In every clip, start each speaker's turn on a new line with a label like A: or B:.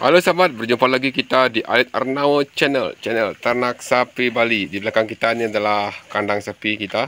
A: Halo sahabat, berjumpa lagi kita di Alit Arnawo channel ternak sapi Bali. Di belakang kita ini adalah kandang sapi kita.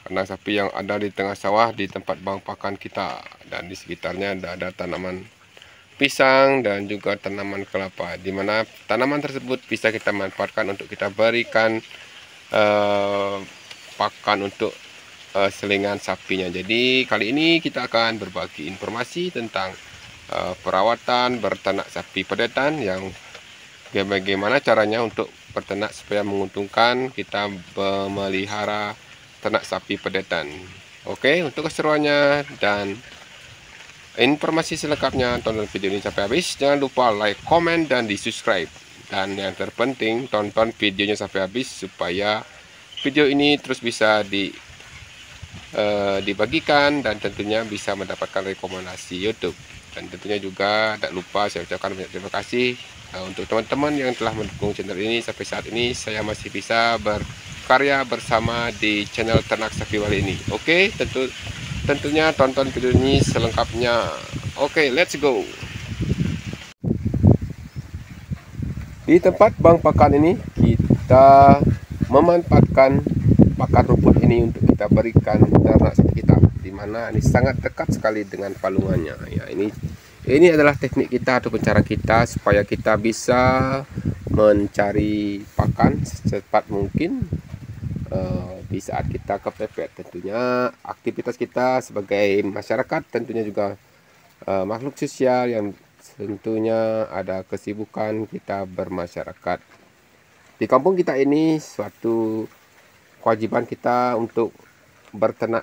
A: Kandang sapi yang ada di tengah sawah di tempat bang pakan kita. Dan di sekitarnya ada tanaman pisang dan juga tanaman kelapa. Di mana tanaman tersebut bisa kita manfaatkan untuk kita berikan pakan untuk selingan sapinya. Jadi kali ini kita akan berbagi informasi tentang perawatan berternak sapi pedetan, yang bagaimana caranya untuk berternak supaya menguntungkan kita memelihara ternak sapi pedetan. Oke, untuk keseruannya dan informasi selengkapnya tonton video ini sampai habis. Jangan lupa like, komen, dan di subscribe. Dan yang terpenting tonton videonya sampai habis supaya video ini terus bisa dibagikan dan tentunya bisa mendapatkan rekomendasi YouTube. Dan tentunya juga tidak lupa saya ucapkan banyak terima kasih untuk teman-teman yang telah mendukung channel ini sampai saat ini saya masih bisa berkarya bersama di channel ternak sapi Bali ini. Oke, tentunya tonton video ini selengkapnya. Oke, let's go. Di tempat bang pakan ini kita memanfaatkan pakan rumput ini untuk kita berikan ternak sapi kita, di mana ini sangat dekat sekali dengan palungannya. Ya, ini adalah teknik kita atau cara kita supaya kita bisa mencari pakan secepat mungkin di saat kita kepepet. Tentunya aktivitas kita sebagai masyarakat, tentunya juga makhluk sosial yang tentunya ada kesibukan kita bermasyarakat. Di kampung kita ini suatu kewajiban kita untuk berternak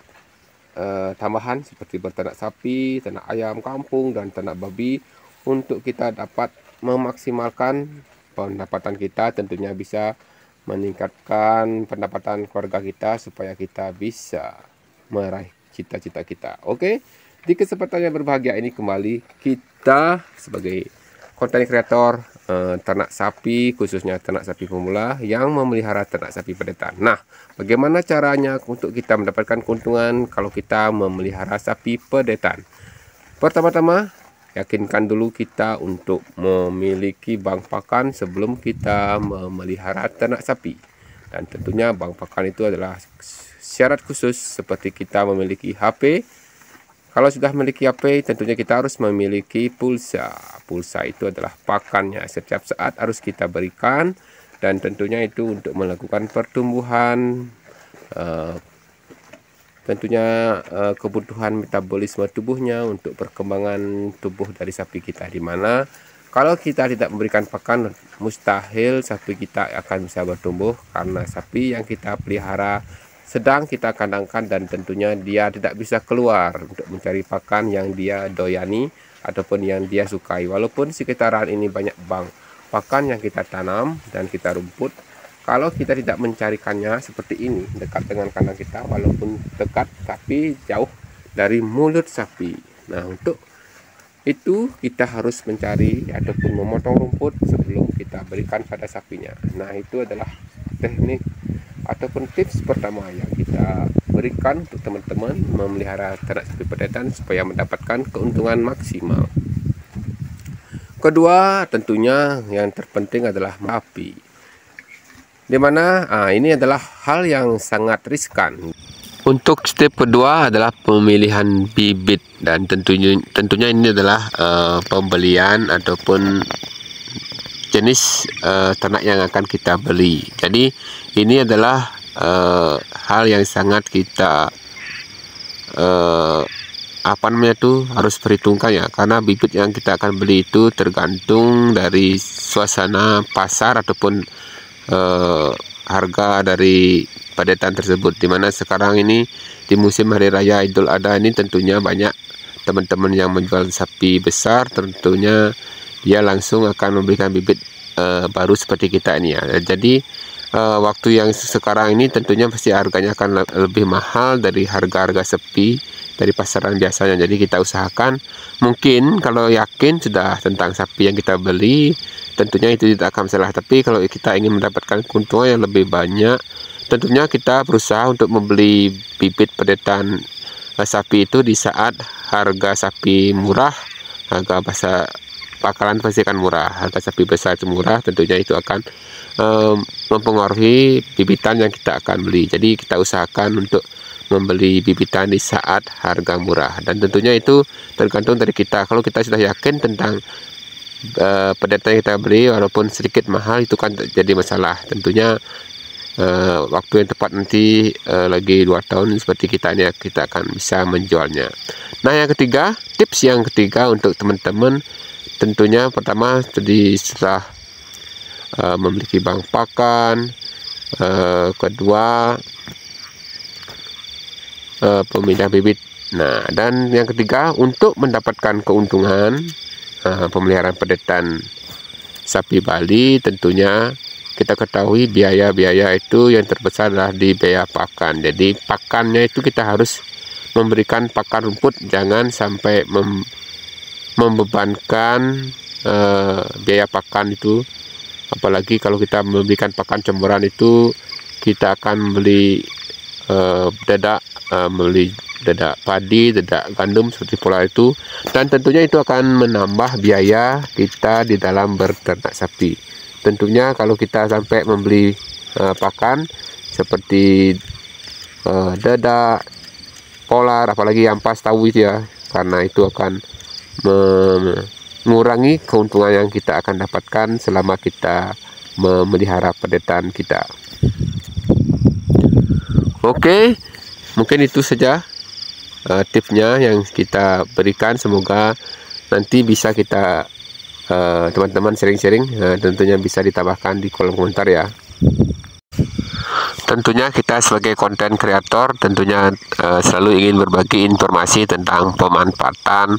A: tambahan seperti berternak sapi, ternak ayam kampung, dan ternak babi untuk kita dapat memaksimalkan pendapatan kita, tentunya bisa meningkatkan pendapatan keluarga kita supaya kita bisa meraih cita-cita kita. Oke, di kesempatan yang berbahagia ini kembali kita sebagai konten kreator ternak sapi, khususnya ternak sapi pemula yang memelihara ternak sapi pedetan. Nah, bagaimana caranya untuk kita mendapatkan keuntungan kalau kita memelihara sapi pedetan? Pertama-tama, yakinkan dulu kita untuk memiliki bank pakan sebelum kita memelihara ternak sapi. Dan tentunya bank pakan itu adalah syarat khusus seperti kita memiliki HP. Kalau sudah memiliki HP, tentunya kita harus memiliki pulsa. Pulsa itu adalah pakannya. Setiap saat harus kita berikan, dan tentunya itu untuk melakukan pertumbuhan, tentunya kebutuhan metabolisme tubuhnya untuk perkembangan tubuh dari sapi kita. Dimana kalau kita tidak memberikan pakan, mustahil sapi kita akan bisa bertumbuh, karena sapi yang kita pelihara sedang kita kandangkan dan tentunya dia tidak bisa keluar untuk mencari pakan yang dia doyani ataupun yang dia sukai. Walaupun sekitaran ini banyak bank pakan yang kita tanam dan kita rumput, kalau kita tidak mencarikannya seperti ini dekat dengan kandang kita, walaupun dekat tapi jauh dari mulut sapi. Nah, untuk itu kita harus mencari ataupun memotong rumput sebelum kita berikan pada sapinya. Nah, itu adalah teknik ataupun tips pertama yang kita berikan untuk teman-teman memelihara ternak sapi pedetan supaya mendapatkan keuntungan maksimal. Kedua, tentunya yang terpenting adalah sapi, dimana ini adalah hal yang sangat riskan. Untuk step kedua adalah pemilihan bibit, dan tentunya ini adalah pembelian ataupun jenis ternak yang akan kita beli. Jadi ini adalah hal yang sangat kita harus perhitungkan ya, karena bibit yang kita akan beli itu tergantung dari suasana pasar ataupun harga dari pedetan tersebut. Dimana sekarang ini di musim hari raya Idul Adha ini tentunya banyak teman-teman yang menjual sapi besar, tentunya dia langsung akan memberikan bibit baru seperti kita ini ya. Jadi waktu yang sekarang ini tentunya pasti harganya akan lebih mahal dari harga-harga sapi dari pasaran biasanya. Jadi kita usahakan, mungkin kalau yakin sudah tentang sapi yang kita beli, tentunya itu tidak akan salah. Tapi kalau kita ingin mendapatkan keuntungan yang lebih banyak, tentunya kita berusaha untuk membeli bibit pedetan sapi itu di saat harga sapi murah, harga pakaran pasti akan murah. Harga sapi besar itu murah, tentunya itu akan mempengaruhi bibitan yang kita akan beli. Jadi kita usahakan untuk membeli bibitan di saat harga murah, dan tentunya itu tergantung dari kita. Kalau kita sudah yakin tentang pedetan yang kita beli walaupun sedikit mahal, itu kan jadi masalah. Tentunya waktu yang tepat nanti lagi 2 tahun seperti kita ini, kita akan bisa menjualnya. Nah, yang ketiga, tips yang ketiga untuk teman-teman, tentunya pertama tadi setelah memiliki bank pakan, kedua pemilihan bibit. Nah, dan yang ketiga, untuk mendapatkan keuntungan pemeliharaan pedetan sapi Bali, tentunya kita ketahui biaya-biaya itu yang terbesar adalah di biaya pakan. Jadi pakannya itu kita harus memberikan pakan rumput, jangan sampai membebankan biaya pakan itu. Apalagi kalau kita memberikan pakan campuran itu, kita akan beli beli dedak padi, dedak gandum seperti pola itu, dan tentunya itu akan menambah biaya kita di dalam berternak sapi. Tentunya kalau kita sampai membeli pakan seperti dedak, polar, apalagi ampas, tahu itu ya, karena itu akan mengurangi keuntungan yang kita akan dapatkan selama kita memelihara pedetan kita. Oke, mungkin itu saja tipsnya yang kita berikan. Semoga nanti bisa kita teman-teman sharing-sharing, tentunya bisa ditambahkan di kolom komentar ya. Tentunya kita sebagai konten kreator tentunya selalu ingin berbagi informasi tentang pemanfaatan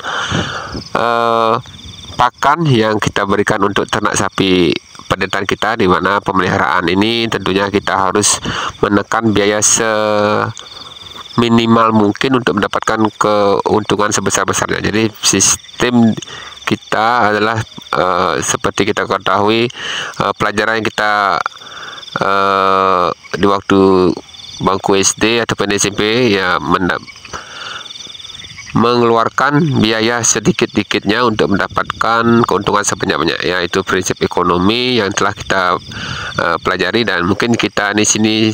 A: pakan yang kita berikan untuk ternak sapi pedetan kita, di mana pemeliharaan ini tentunya kita harus menekan biaya seminimal mungkin untuk mendapatkan keuntungan sebesar-besarnya. Jadi sistem kita adalah seperti kita ketahui, pelajaran yang kita di waktu bangku SD ataupun SMP ya, mengeluarkan biaya sedikit-dikitnya untuk mendapatkan keuntungan sebanyak-banyak, yaitu prinsip ekonomi yang telah kita pelajari, dan mungkin kita di sini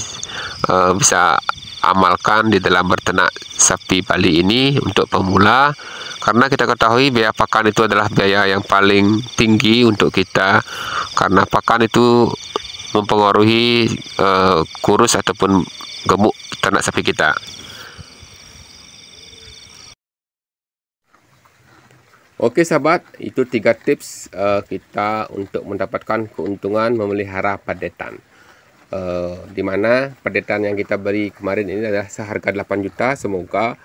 A: bisa amalkan di dalam berternak sapi Bali ini untuk pemula, karena kita ketahui biaya pakan itu adalah biaya yang paling tinggi untuk kita, karena pakan itu mempengaruhi kurus ataupun gemuk ternak sapi kita. Oke sahabat, itu 3 tips kita untuk mendapatkan keuntungan memelihara pedetan. Dimana pedetan yang kita beri kemarin ini adalah seharga 8 juta. Semoga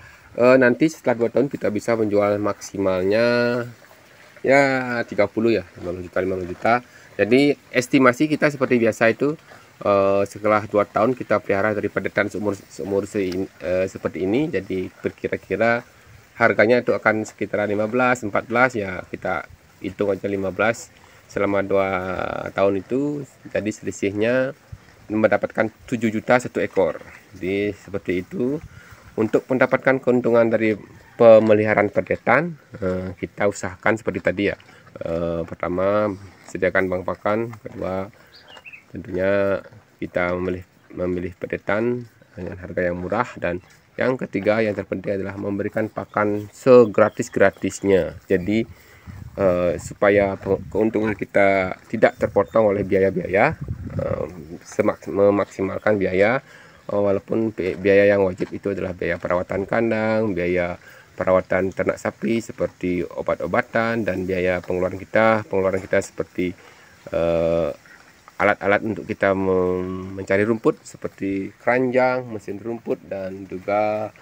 A: nanti setelah 2 tahun kita bisa menjual maksimalnya ya 30 ya, 50 juta. Jadi estimasi kita seperti biasa itu, setelah 2 tahun kita pelihara dari pedetan seumur seperti ini, jadi berkira-kira harganya itu akan sekitar 15, 14 ya, kita hitung aja 15 selama 2 tahun itu, jadi selisihnya mendapatkan 7 juta 1 ekor. Jadi seperti itu. Untuk mendapatkan keuntungan dari pemeliharaan pedetan, kita usahakan seperti tadi ya, pertama sediakan bank pakan, kedua tentunya kita memilih pedetan dengan harga yang murah, dan yang ketiga yang terpenting adalah memberikan pakan segratis-gratisnya. Jadi supaya keuntungan kita tidak terpotong oleh biaya-biaya, memaksimalkan biaya, walaupun biaya yang wajib itu adalah biaya perawatan kandang, biaya perawatan ternak sapi seperti obat-obatan, dan biaya pengeluaran kita seperti alat-alat untuk kita mencari rumput seperti keranjang, mesin rumput, dan juga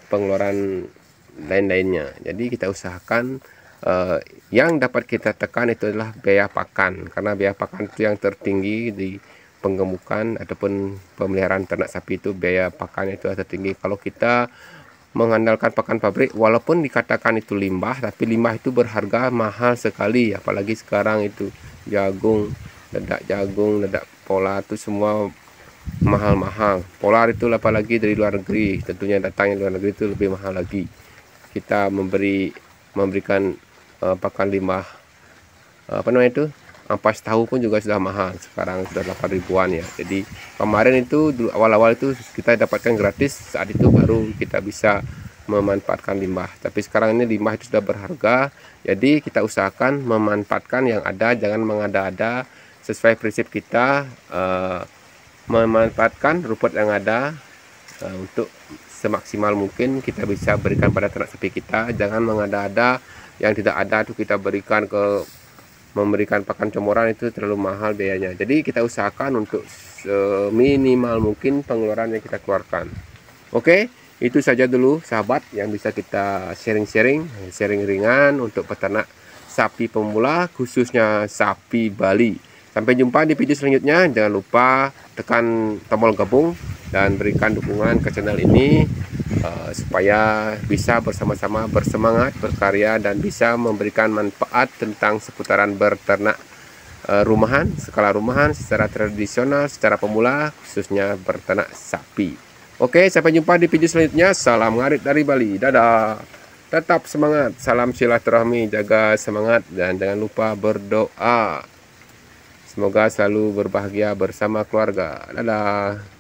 A: pengeluaran lain-lainnya. Jadi kita usahakan yang dapat kita tekan itu adalah biaya pakan, karena biaya pakan itu yang tertinggi di penggemukan ataupun pemeliharaan ternak sapi itu. Biaya pakannya itu tertinggi. Kalau kita mengandalkan pakan pabrik, walaupun dikatakan itu limbah, tapi limbah itu berharga mahal sekali, apalagi sekarang itu jagung, dedak polar itu semua mahal-mahal. Polar itu apalagi dari luar negeri, tentunya datangnya dari luar negeri itu lebih mahal lagi. Kita memberikan pakan limbah apa namanya itu, ampas tahu pun juga sudah mahal, sekarang sudah 8 ribuan ya. Jadi kemarin itu dulu awal-awal itu kita dapatkan gratis, saat itu baru kita bisa memanfaatkan limbah. Tapi sekarang ini limbah itu sudah berharga, jadi kita usahakan memanfaatkan yang ada, jangan mengada-ada. Sesuai prinsip kita, memanfaatkan rumput yang ada untuk semaksimal mungkin kita bisa berikan pada ternak sapi kita. Jangan mengada-ada, yang tidak ada itu kita berikan ke, memberikan pakan comoran itu terlalu mahal biayanya. Jadi kita usahakan untuk seminimal mungkin pengeluaran yang kita keluarkan. Oke, itu saja dulu sahabat yang bisa kita sharing ringan untuk peternak sapi pemula, khususnya sapi Bali. Sampai jumpa di video selanjutnya. Jangan lupa tekan tombol gabung dan berikan dukungan ke channel ini supaya bisa bersama-sama bersemangat berkarya dan bisa memberikan manfaat tentang seputaran berternak rumahan, skala rumahan secara tradisional, secara pemula, khususnya berternak sapi. Oke, sampai jumpa di video selanjutnya. Salam ngarit dari Bali. Dadah. Tetap semangat, salam silaturahmi, jaga semangat, dan jangan lupa berdoa. Semoga selalu berbahagia bersama keluarga. Dadah.